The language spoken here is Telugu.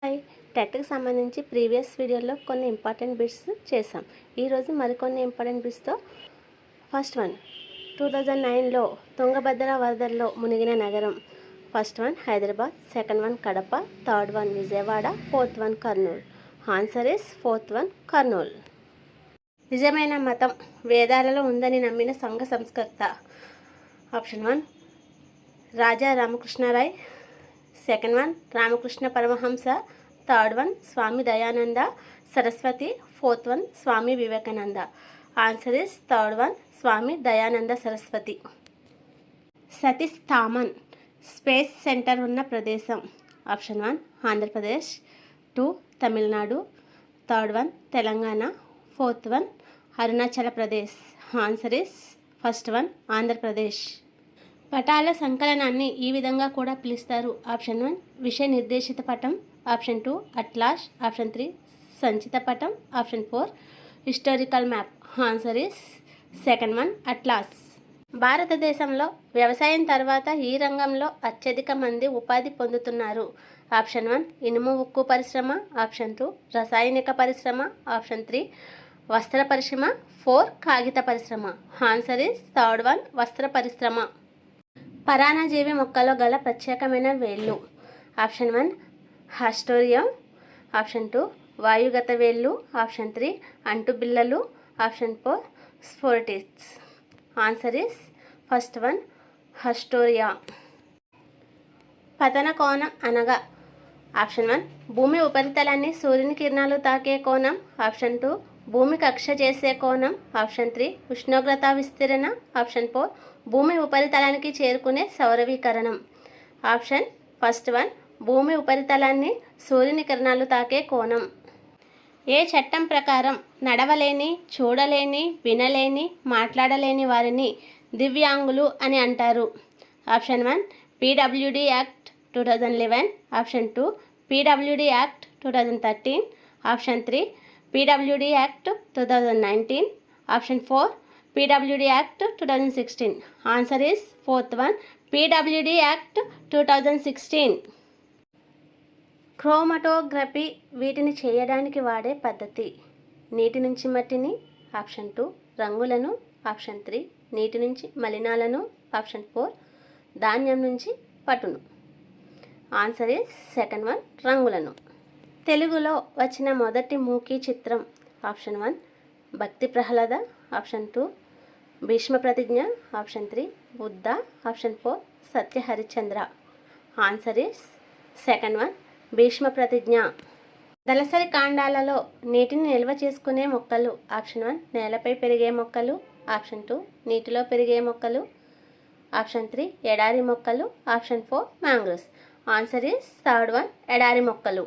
హాయ్, టెట్కి సంబంధించి ప్రీవియస్ వీడియోలో కొన్ని ఇంపార్టెంట్ బిట్స్ చేసాం. ఈరోజు మరికొన్ని ఇంపార్టెంట్ బిట్స్తో ఫస్ట్ వన్ 2009లో తుంగభద్ర వరదల్లో మునిగిన నగరం. First one Hyderabad, second one Kadapa, third one Vijayawada, fourth one Kurnool. Answer is fourth one Kurnool. నిజమైన మతం వేదాలలో ఉందని నమ్మిన సంఘ సంస్కర్త. Option one Raja Ramakrishna Rai, second one Ramakrishna Paramahamsa, third one Swami Dayananda Saraswati, fourth one Swami Vivekananda. Answer is third one Swami Dayananda Saraswati. Satish Dhawan space centre ఉన్న ప్రదేశం. Option one Andhra Pradesh, 2 Tamil Nadu, third one Telangana, fourth one Arunachal Pradesh. Answer is first one Andhra Pradesh. పటాల సంకలనాన్ని ఈ విధంగా కూడా పిలుస్తారు. ఆప్షన్ 1 విషయ నిర్దేశిత పటం, ఆప్షన్ 2 అట్లాస్, ఆప్షన్ 3 సంచిత పటం, option 4 historical map. Answer is second one atlas. భారతదేశంలో వ్యవసాయం తర్వాత ఈ రంగంలో అత్యధిక మంది ఉపాధి పొందుతున్నారు. ఆప్షన్ 1 ఇనుము ఉక్కు పరిశ్రమ, ఆప్షన్ 2 రసాయనిక పరిశ్రమ, ఆప్షన్ 3 వస్త్ర పరిశ్రమ, 4 కాగిత పరిశ్రమ. ఆన్సర్ ఇస్ థర్డ్ వన్ వస్త్ర పరిశ్రమ. పరాన్నజీవి మొక్కలో గల ప్రత్యేకమైన వేళ్ళు. ఆప్షన్ 1 హాస్టోరియం, ఆప్షన్ 2 వాయుగత వేళ్ళు, ఆప్షన్ 3 అంటుబిళ్ళలు, ఆప్షన్ 4 స్పోర్టిట్స్. Answer is first one haustoria. పతన కోణం అనగా ఆప్షన్ 1 భూమి ఉపరితలాన్ని సూర్యుని కిరణాలు తాకే కోణం, ఆప్షన్ 2 భూమి కక్ష చేసే కోణం, ఆప్షన్ 3 ఉష్ణోగ్రత విస్తరణ, ఆప్షన్ 4 భూమి ఉపరితలానికి చేరుకునే సౌరవీకరణం. ఆప్షన్ ఫస్ట్ వన్ భూమి ఉపరితలాన్ని సూర్యుని కిరణాలు తాకే కోణం. ఏ చట్టం ప్రకారం నడవలేని, చూడలేని, వినలేని, మాట్లాడలేని వారిని దివ్యాంగులు అని అంటారు? Option 1 PWD act 2011, option 2 PWD act 2013, option 3 PWD act 2019, option 4 PWD act 2016. Answer is fourth one PWD act 2016. Chromatography వీటిని చేయడానికి వాడే పద్ధతి. నీటి నుంచి మట్టిని, ఆప్షన్ 2 రంగులను, ఆప్షన్ 3 నీటి నుంచి మలినాలను, ఆప్షన్ 4 ధాన్యం నుంచి పటును. ఆన్సర్ ఈస్ సెకండ్ వన్ రంగులను. తెలుగులో వచ్చిన మొదటి మూకీ చిత్రం. ఆప్షన్ 1 భక్తి Prahlada, option 2 Bhishma Pratigya, option 3 Buddha, option 4 Satya Harishchandra. Answer is second one Bhishma Pratigya. దళసరి కాండాలలో నీటిని నిల్వ చేసుకునే మొక్కలు. ఆప్షన్ 1 నేలపై పెరిగే మొక్కలు, ఆప్షన్ 2 నీటిలో పెరిగే మొక్కలు, ఆప్షన్ 3 ఎడారి మొక్కలు, option 4 mangroves. Answer is third one ఎడారి మొక్కలు.